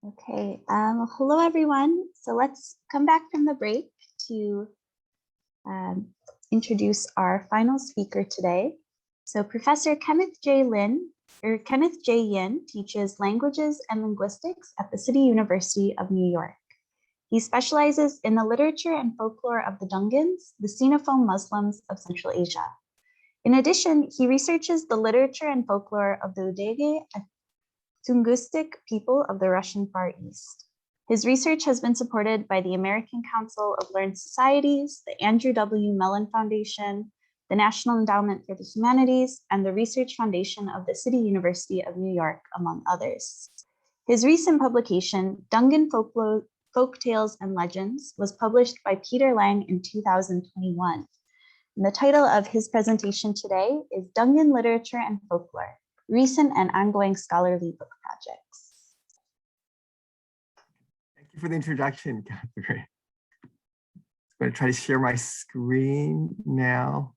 Okay, hello everyone. So let's come back from the break to introduce our final speaker today. So Professor Kenneth J. Yin teaches languages and linguistics at the City University of New York. He specializes in the literature and folklore of the Dungans, the Sinophone Muslims of Central Asia. In addition, he researches the literature and folklore of the Udege, a Tungusic people of the Russian Far East. His research has been supported by the American Council of Learned Societies, the Andrew W. Mellon Foundation, the National Endowment for the Humanities, and the Research Foundation of the City University of New York, among others. His recent publication, Dungan Folktales and Legends, was published by Peter Lang in 2021. And the title of his presentation today is Dungan Literature and Folklore, Recent and Ongoing Scholarly Book Projects. Thank you for the introduction, Catherine. I'm going to try to share my screen now.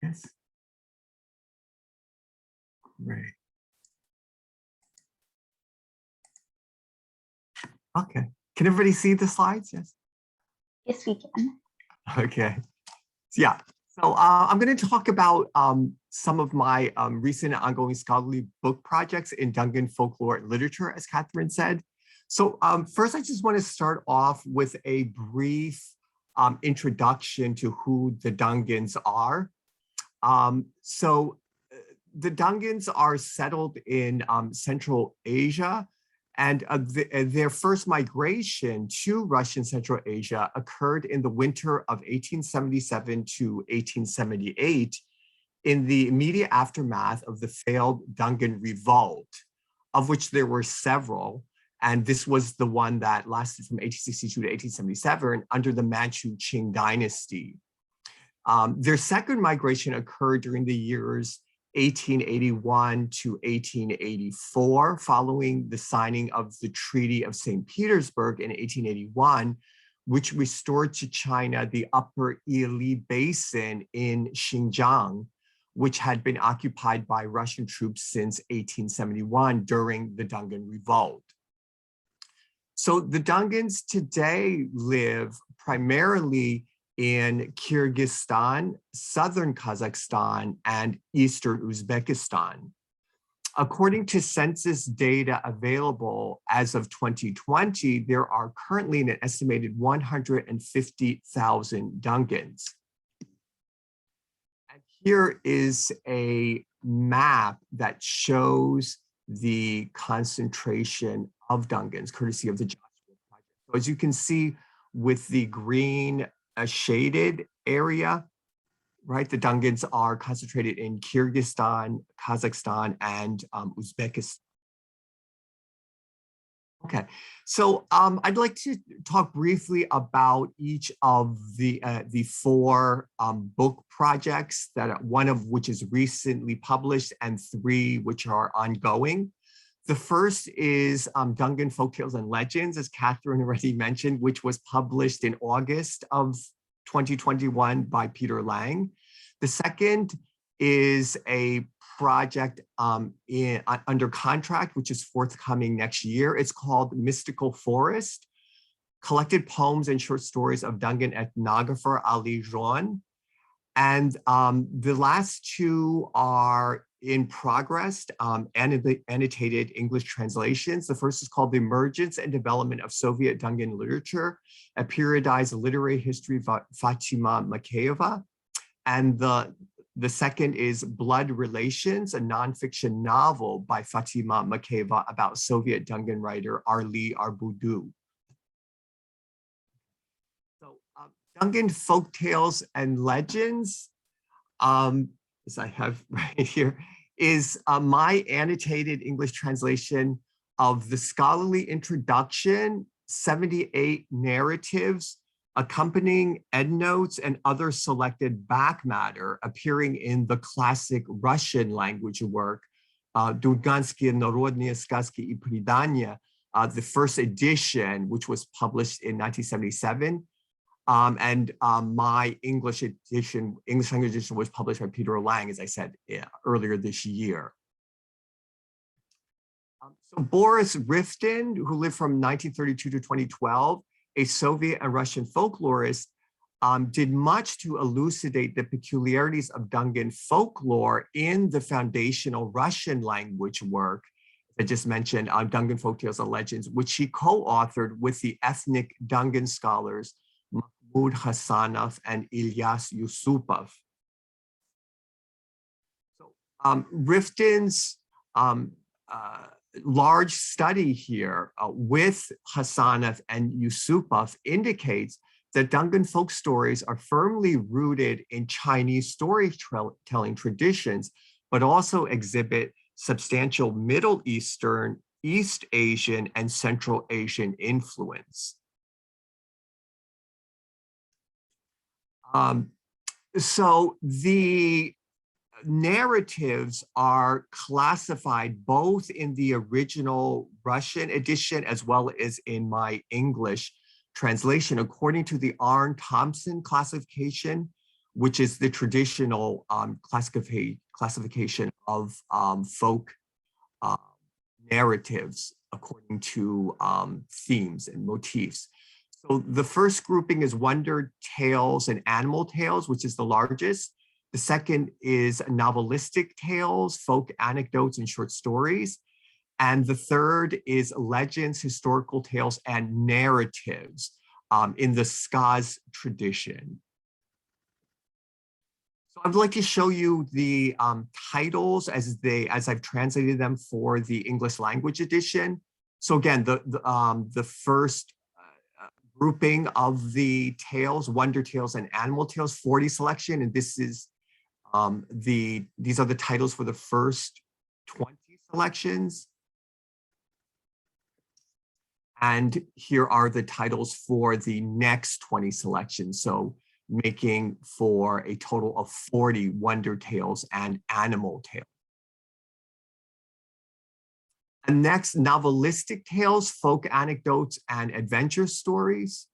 Yes. Great. Okay. Can everybody see the slides? Yes. Yes, we can. Okay. Yeah. So I'm going to talk about some of my recent and ongoing scholarly book projects in Dungan folklore and literature, as Catherine said. So first, I just want to start off with a brief introduction to who the Dungans are. The Dungans are settled in Central Asia, and their first migration to Russian Central Asia occurred in the winter of 1877 to 1878 in the immediate aftermath of the failed Dungan Revolt, of which there were several. And this was the one that lasted from 1862 to 1877 under the Manchu-Qing dynasty. Their second migration occurred during the years 1881 to 1884, following the signing of the Treaty of St. Petersburg in 1881, which restored to China the upper Ili Basin in Xinjiang, which had been occupied by Russian troops since 1871 during the Dungan Revolt. So the Dungans today live primarily in Kyrgyzstan, southern Kazakhstan, and eastern Uzbekistan. According to census data available as of 2020, there are currently an estimated 150,000 Dungans. And here is a map that shows the concentration of Dungans, courtesy of the Joshua Project. So as you can see with the green a shaded area, right? The Dungans are concentrated in Kyrgyzstan, Kazakhstan, and Uzbekistan. Okay, so I'd like to talk briefly about each of the four book projects, that one of which is recently published and three which are ongoing. The first is Dungan Folktales and Legends, as Catherine already mentioned, which was published in August of 2021 by Peter Lang. The second is a project under contract, which is forthcoming next year. It's called Mystical Forest, Collected Poems and Short Stories of Dungan Ethnographer Ali Jean. And the last two are in progress, annotated English translations. The first is called The Emergence and Development of Soviet Dungan Literature, a periodized literary history of Fatima Makeyeva. And the second is Blood Relations, a nonfiction novel by Fatima Makeyeva about Soviet Dungan writer Arli Arbudu. So Dungan Folktales and Legends, as I have right here, is my annotated English translation of the scholarly introduction, 78 narratives, accompanying endnotes and other selected back matter appearing in the classic Russian language work, Dunganskie Narodnie Сказки и Предания, the first edition, which was published in 1977. My English language edition was published by Peter Lang, as I said, earlier this year. So Boris Rifton, who lived from 1932 to 2012, a Soviet and Russian folklorist, did much to elucidate the peculiarities of Dungan folklore in the foundational Russian language work I just mentioned, Dungan Folktales and Legends, which he co-authored with the ethnic Dungan scholars Mahmud Hassanov and Ilyas Yusupov. So Rifton's large study here with Hassanov and Yusupov indicates that Dungan folk stories are firmly rooted in Chinese storytelling traditions, but also exhibit substantial Middle Eastern, East Asian, and Central Asian influence. So the narratives are classified both in the original Russian edition as well as in my English translation according to the Arne-Thompson classification, which is the traditional classification of folk narratives according to themes and motifs. So the first grouping is wonder tales and animal tales, which is the largest. The second is novelistic tales, folk anecdotes, and short stories. And the third is legends, historical tales, and narratives in the Skaz tradition. So I'd like to show you the titles as I've translated them for the English language edition. So again, the first grouping of the tales, wonder tales and animal tales, 40 selection, and this is these are the titles for the first 20 selections. And here are the titles for the next 20 selections. So making for a total of 40 wonder tales and animal tales. And next, novelistic tales, folk anecdotes, and adventure stories.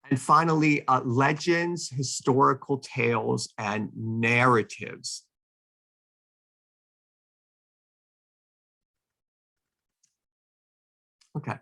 And finally, legends, historical tales, and narratives. Okay.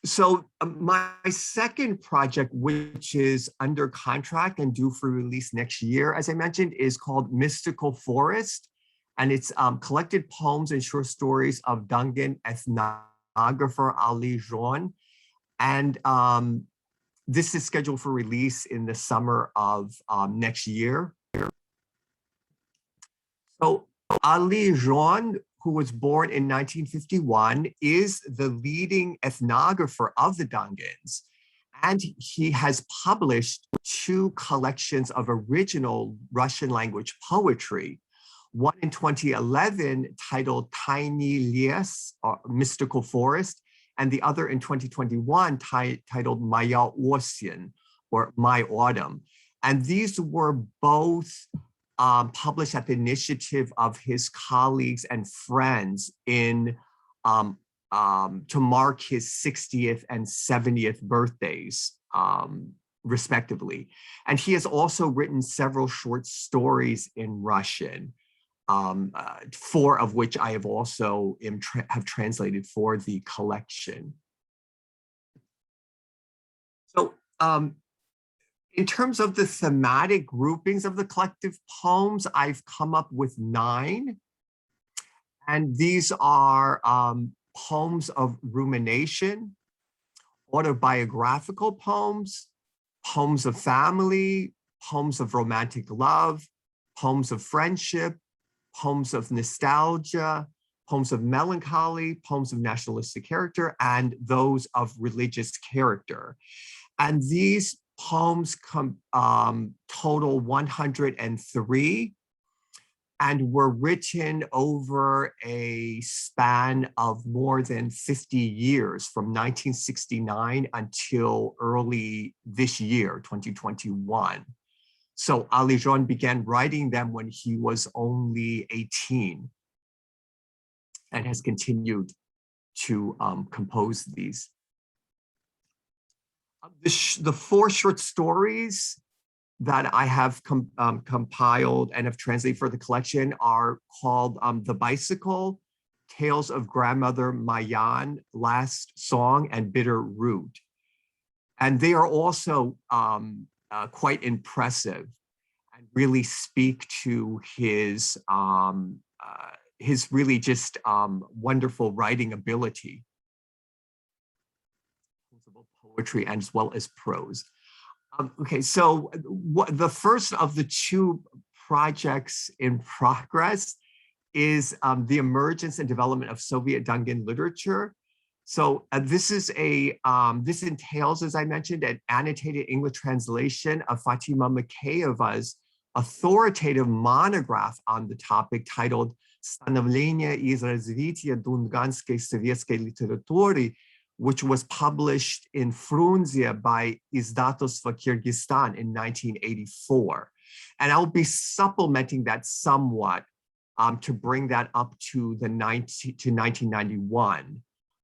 So my second project, which is under contract and due for release next year, as I mentioned, is called Mystical Forest. And it's collected poems and short stories of Dungan ethnographer Ali Jaune. And this is scheduled for release in the summer of next year. So Ali Jaune, who was born in 1951, is the leading ethnographer of the Dungans, and he has published 2 collections of original Russian language poetry, one in 2011 titled Tiny Les, or Mystical Forest, and the other in 2021 titled Maya Osien, or My Autumn. And these were both published at the initiative of his colleagues and friends in to mark his 60th and 70th birthdays, respectively. And he has also written several short stories in Russian, 4 of which I have also have translated for the collection. So in terms of the thematic groupings of the collective poems, I've come up with 9. And these are poems of rumination, autobiographical poems, poems of family, poems of romantic love, poems of friendship, poems of nostalgia, poems of melancholy, poems of nationalistic character, and those of religious character. And these poems total 103 and were written over a span of more than 50 years, from 1969 until early this year, 2021. So Ali Jaune began writing them when he was only 18 and has continued to compose these. The 4 short stories that I have compiled and have translated for the collection are called The Bicycle, Tales of Grandmother Mayan, Last Song, and Bitter Root. And they are also quite impressive and really speak to his really just wonderful writing ability, poetry as well as prose. Okay, so the first of the 2 projects in progress is the emergence and development of Soviet Dungan literature. So this entails, as I mentioned, an annotated English translation of Fatima Makheyeva's authoritative monograph on the topic titled "Становление и развитие Dunganской советской литературы," which was published in Frunze by Izdательство Kyrgyzstan in 1984. And I'll be supplementing that somewhat to bring that up to 1991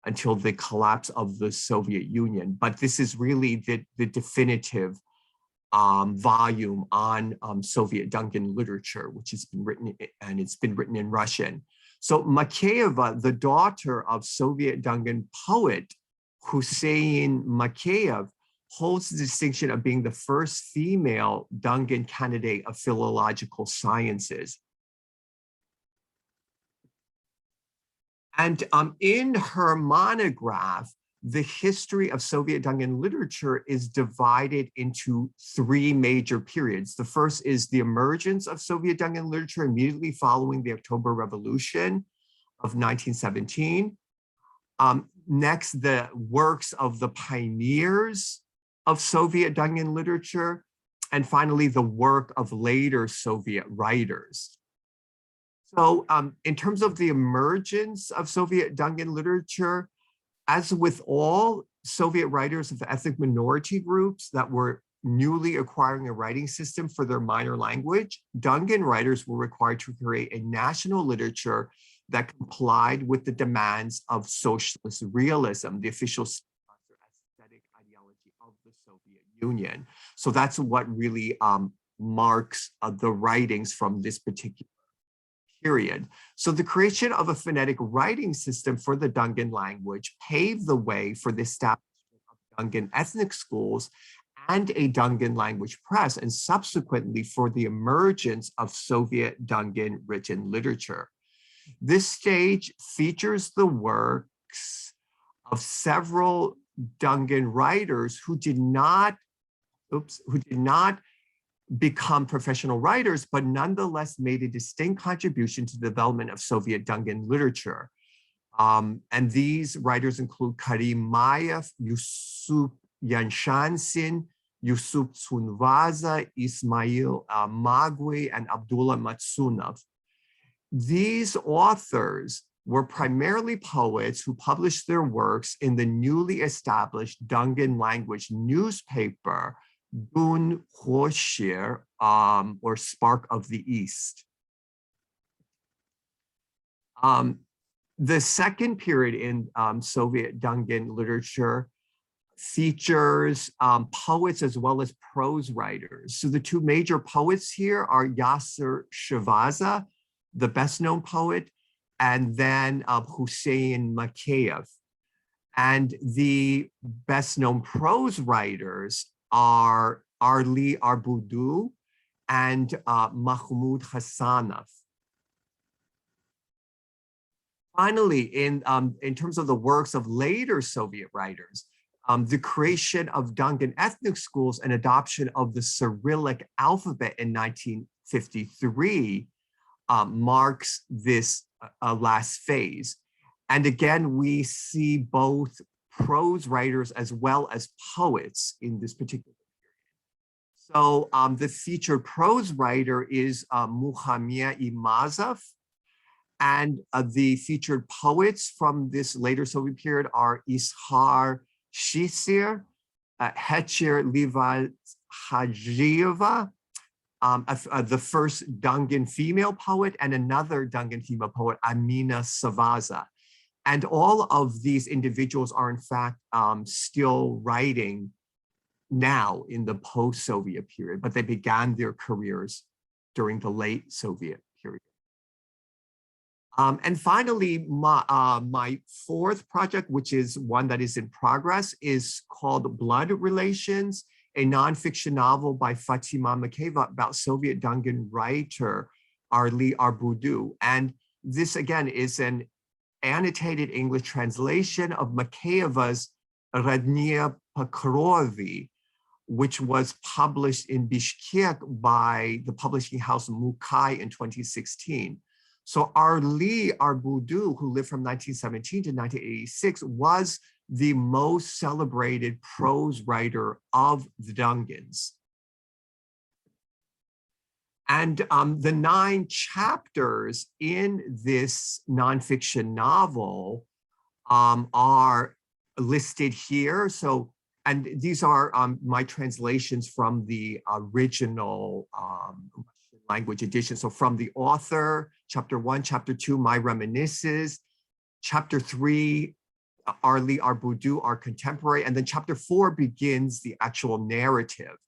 until the collapse of the Soviet Union. But this is really the definitive volume on Soviet Dungan literature, which has been written, and it's been written in Russian. So Makheyeva, the daughter of Soviet Dungan poet Hussein Makheyev, holds the distinction of being the first female Dungan candidate of philological sciences. And in her monograph, the history of Soviet Dungan literature is divided into 3 major periods. The first is the emergence of Soviet Dungan literature immediately following the October Revolution of 1917. Next, the works of the pioneers of Soviet Dungan literature. And finally, the work of later Soviet writers. So in terms of the emergence of Soviet Dungan literature, as with all Soviet writers of ethnic minority groups that were newly acquiring a writing system for their minor language, Dungan writers were required to create a national literature that complied with the demands of socialist realism, the official aesthetic ideology of the Soviet Union. So that's what really marks the writings from this particular period. So the creation of a phonetic writing system for the Dungan language paved the way for the establishment of Dungan ethnic schools and a Dungan language press, and subsequently for the emergence of Soviet Dungan written literature. This stage features the works of several Dungan writers who did not become professional writers, but nonetheless made a distinct contribution to the development of Soviet Dungan literature. And these writers include Karim Mayev, Yusuf Yanshansin, Yusuf Tsunvaza, Ismail Magui, and Abdullah Matsunov. These authors were primarily poets who published their works in the newly established Dungan language newspaper, Dun Hoshir, or Spark of the East. The second period in Soviet Dungan literature features poets as well as prose writers. So the 2 major poets here are Yasser Shavaza, the best known poet, and then Hussein Makheyev. And the best known prose writers are Arli Arbudu and Mahmoud Hassanov. Finally, in terms of the works of later Soviet writers, the creation of Dungan ethnic schools and adoption of the Cyrillic alphabet in 1953 marks this last phase. And again, we see both prose writers as well as poets in this particular period. So the featured prose writer is Muhammed Imazov, and the featured poets from this later Soviet period are Ishar Shisir, Hechir Liva Hajieva, the first Dungan female poet, and another Dungan female poet, Amina Savaza. And all of these individuals are in fact still writing now in the post-Soviet period, but they began their careers during the late Soviet period. And finally, my fourth project, which is one that is in progress, is called Blood Relations, a nonfiction novel by Fatima Makeva about Soviet Dungan writer Arli Arbudu. And this, again, is an annotated English translation of Makeyeva's Radnia Pokrovi, which was published in Bishkek by the publishing house Mukai in 2016. So Arli Arbudu, who lived from 1917 to 1986, was the most celebrated prose writer of the Dungans. And the 9 chapters in this nonfiction novel are listed here. So, and these are my translations from the original language edition. So from the author, chapter 1, chapter 2, My Reminiscences, chapter 3, Arli Arbudu, our contemporary, and then chapter 4 begins the actual narrative.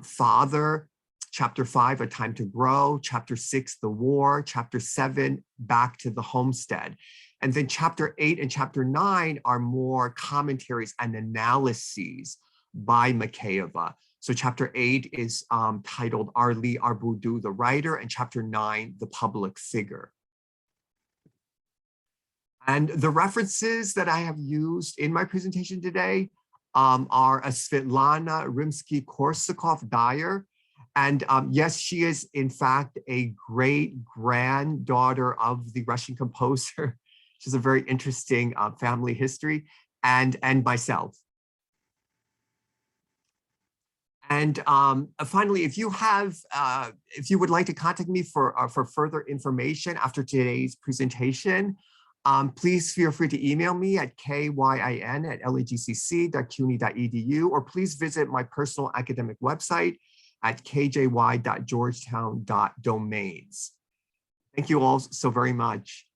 Father, chapter 5, A Time to Grow, chapter 6, The War, chapter 7, Back to the Homestead. And then chapter 8 and chapter 9 are more commentaries and analyses by Makeyeva. So chapter 8 is titled Arli Arbudu, the writer, and chapter 9, the public figure. And the references that I have used in my presentation today are a Svetlana Rimsky-Korsakov-Dyer. And yes, she is in fact a great granddaughter of the Russian composer. She's a very interesting family history, and myself. And finally, if you would like to contact me for further information after today's presentation, please feel free to email me at kyin@legcc.cuny.edu, or please visit my personal academic website at kjy.georgetown.domains. Thank you all so very much.